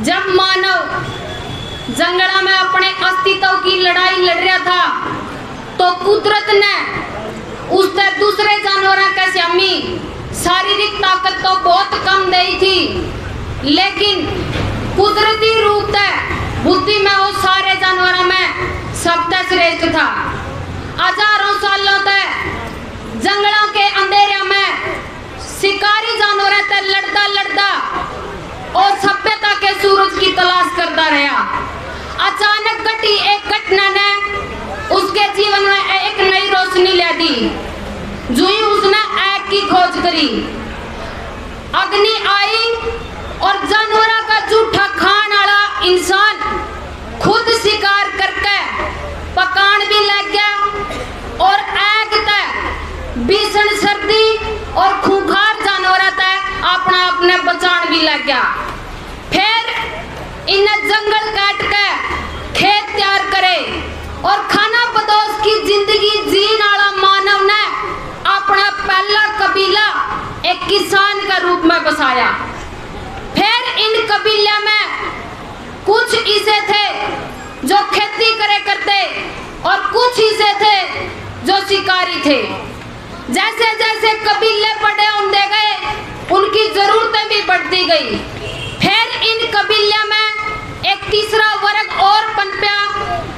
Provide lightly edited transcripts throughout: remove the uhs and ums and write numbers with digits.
जब मानव जंगल में अपने अस्तित्व की लड़ाई लड़ रहा था तो कुदरत ने उससे दूसरे जानवरों के सामने शारीरिक ताकत तो बहुत कम दी थी, लेकिन कुदरती रूप से बुद्धि में वो सारे जानवरों में सबसे श्रेष्ठ था। हजारों सालों तक जंगलों के अंधेरे में शिकारी जानवरों से लड़ता लड़ता और सभ्यता के सूरज की तलाश करता रहा। अचानक घटी एक घटना ने उसके जीवन में एक नई रोशनी ला दी। जो ही उसने आग की खोज करी, अग्नि आई और जानवरों का जूठा खाने वाला इंसान खुद शिकार करके पकान भी लग गया और आग तक भीषण सर्दी और खूंखार जानवरों तक अपना अपने बचान भी लग गया। फिर इन्हें जंगल काट के खेत तैयार करे और खाना बदोश की जिंदगी जीने वाला मानव ने अपना पहला कबीला एक किसान का रूप में बसाया। फिर इन कबीले में कुछ ऐसे थे जो खेती करे करते और कुछ ऐसे थे जो शिकारी थे। जैसे जैसे कबीले बड़े होते गए उनकी जरूरतें भी बढ़ती गई। फिर इन कबीले में एक तीसरा वर्ग और पनपया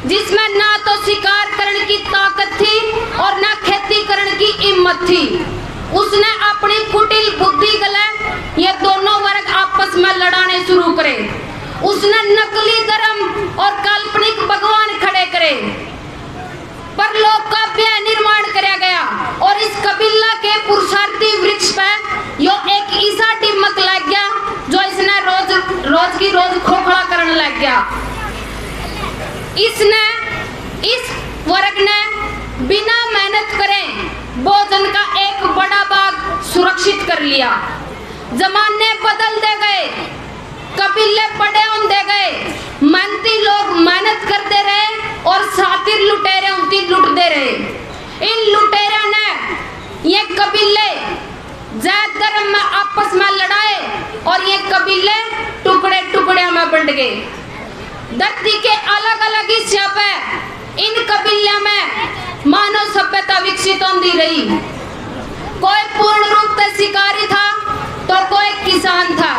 जिसमें ना तो शिकार करने की ताकत थी और ना खेती करने की हिम्मत थी। उसने अपनी कुटिल बुद्धि गले ये दोनों वर्ग आपस में लड़ाने शुरू करे। उसने नकली धर्म और काल्पनिक भगवान खड़े करे, पर लोक का व्यय निर्माण किया गया और इस कबीला के पुरुषार्थी वृक्ष पे यो एक ईसा टिमक लग गया जो इसने रोज की रोज खोखला करने लग गया। इस वर्ग ने बिना मेहनत करे भोजन का एक बड़ा बाग सुरक्षित कर लिया। जमाने बदलते गए, कबीले बड़े होते गए, मेहनती लोग मेहनत करते रहे और शातिर लुटेरे उनकी लुटते रहे। इन लुटेरों ने ये कबीले जात धर्म में आपस में लड़ाए और ये कबीले टुकड़े टुकड़े में बंट गए। धरती के अलग अलग हिस्सों पे इन कबीलों में मानव सभ्यता विकसित होती रही। कोई पूर्ण रूप से शिकारी था तो कोई किसान था।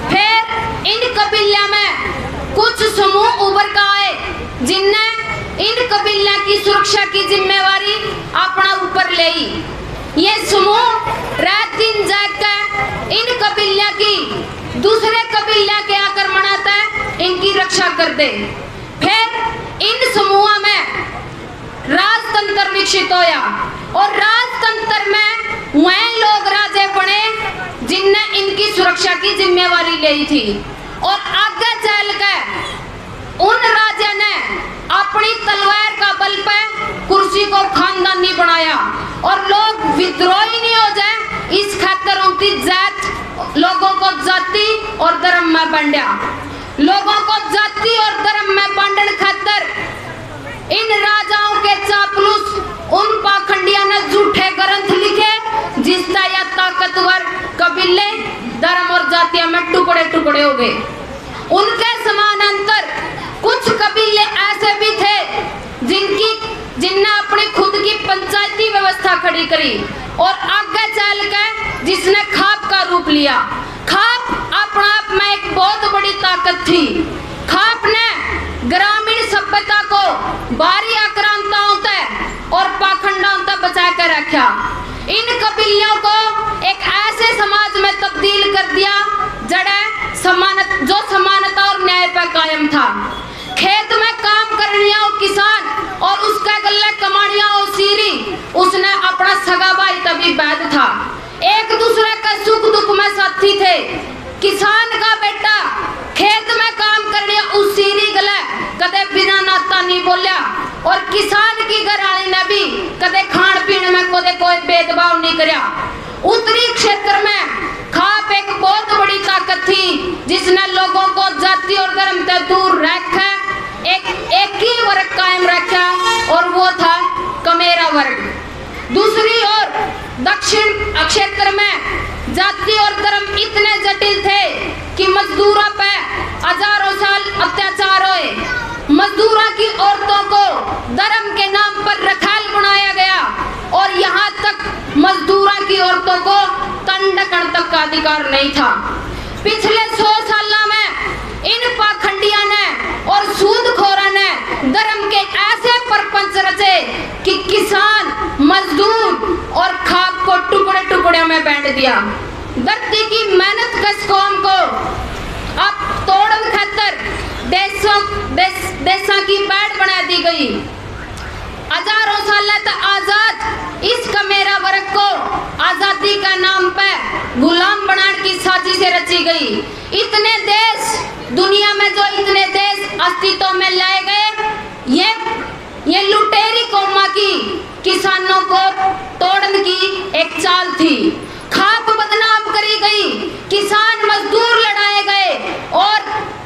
फिर इन कबीलों में कुछ समूह उभर कर आए जिनने इन कबीलों की सुरक्षा की जिम्मेवारी अपना ऊपर ली। ये समूह रात दिन जागकर इन कबीलों की दूसरे कबीलों के आक्रमण से इनकी रक्षा करते। फिर इन समूहों में राजतंत्र विकसित होया और राजतंत्र में वह लोग राजे बने जिनने इनकी सुरक्षा की जिम्मेवारी ली थी। और आगे चलकर उन राजा ने अपनी तलवार का बल पर कुर्सी को खानदानी बनाया और लोग विद्रोही नहीं हो जाए इस खातिर उनकी जात लोगों को जाति और धर्म में बांटा। लोगों को जाति और धर्म में बांटने खातिर इन राजाओं के चापलूस उन पाखंडियों ने झूठे ग्रंथ लिखे जिससे यह ताकतवर कबीले धर्म और जातियों में टुकड़े टुकड़े हो गए। उनके समानांतर कुछ कबीले ऐसे भी थे जिनने अपनी खुद की पंचायती व्यवस्था खड़ी करी और आगे चलकर जिसने खाप का रूप लिया। खाप अपने आप में एक बहुत बड़ी ताकत थी। खाप ने ग्रामीण सभ्यता को बाहरी आक्रांताओं से और पाखंडों से बचा कर रखा। इन कबीलों को एक ऐसे समाज में तब्दील कर दिया जो समानता और न्याय पर कायम था। खेत में काम करने वाला किसान और उसका गले कमानिया और सीरी उसने अपना सगा भाई तभी वैध था। एक दूसरे का सुख दुख में साथी थे। किसान का बेटा खेत में काम करने उस सीरी गले कदे बिना नाता नहीं बोलिया और किसान की घरानी ने भी कदे खान पीने में कोई भेदभाव नहीं किया। उत्तरी क्षेत्र में खाप एक बहुत बड़ी ताकत थी जिसने लोगों को जाति और धर्म से दूर रखा एक ही वर्ग कायम रखा और वो था कमेरा वर्ग। दूसरी ओर दक्षिण क्षेत्र में जाति और धर्म इतने जटिल थे कि मजदूरों पे हजारों साल अत्याचार हुए, मजदूरों की औरतों को धर्म के नाम पर रखैल बनाया गया और यहाँ तक मजदूरों की औरतों को तन ढकने तक का अधिकार नहीं था। पिछले 100 सालों में इन पाखंडियों ने और सूदखोरों ने धर्म के ऐसे परपंच रचे कि किसान, मजदूर और खाक को टुकड़े टुकड़े में बांट दिया। धरती की मेहनत कश कौम को अब तोड़न खातर देशों की बैठ बना दी गई। हजारों साल तक आजाद इस कमेरा वर्ग को आजादी का नाम पे गुलाम बनाने की साजिश रची गई। इतने देश दुनिया में जो इतने देश अस्तित्व में लाए गए, ये लुटेरी कौमा की किसानों को तोड़ने की एक चाल थी। खाप बदनाम करी गई, किसान मजदूर लड़ाए गए और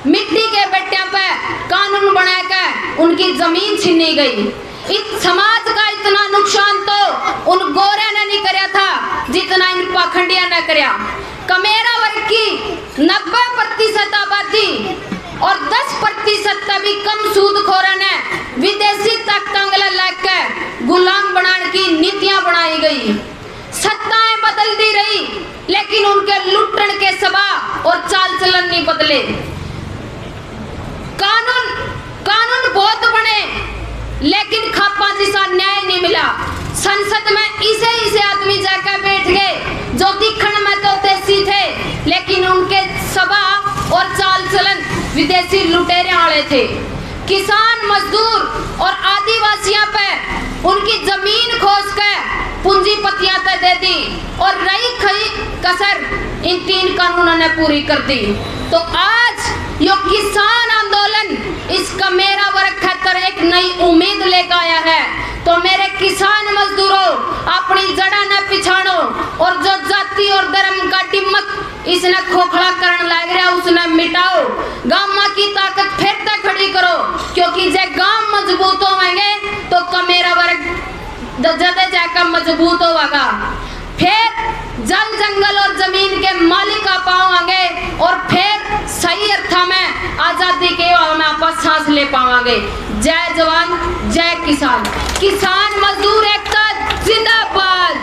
मिट्टी के बेटियों पे कानून बनाकर उनकी जमीन छीनी गई। इस समाज का इतना नुकसान तो उन गोरे ने नहीं करया था जितना इन पाखंडिया ने करया। कमेरा वर्ग की 90% आबादी और 10% भी कम सूदखोरों ने विदेशी ताकतंगला लेकर गुलाम बनाने की नीतियां बनाई गई। सत्ताएं बदलती रही लेकिन उनके लुटन के स्वभाव और चाल चलन नहीं बदले। कानून बहुत बने लेकिन खापा जैसा न्याय नहीं मिला। संसद में इसे आदमी जाकर बैठ गए जो दिखण में तो देसी थे लेकिन उनके स्वभाव और चाल चलन विदेशी लुटेरे वाले थे। किसान, मजदूर और आदिवासियों पे उनकी जमीन खोज कर पूंजीपतियां तय दे दी और रही खई कसर इन 3 कानूनों ने पूरी कर दी। तो आज यो किसान आंदोलन इस कमेरा वर्ग खातर एक नई उम्मीद लेकर आया है। तो मेरे किसान मजदूरों, अपनी जड़ा न पिछाड़ो और जो जाति और धर्म का टिमक इसने खोखला करने लग रहा उसने मिटाओ। गांव की ताकत फिर तक खड़ी करो क्योंकि जब गांव मजबूत होंगे तो कमेरा वर्ग ज्यादा जाकर मजबूत होगा। फिर जल, जंगल और जमीन के मालिक आप पाओगे और फिर सही अर्थ में आजादी के में आप सांस ले पाओगे। जय जवान, जय किसान। किसान मजदूर एकता जिंदाबाद।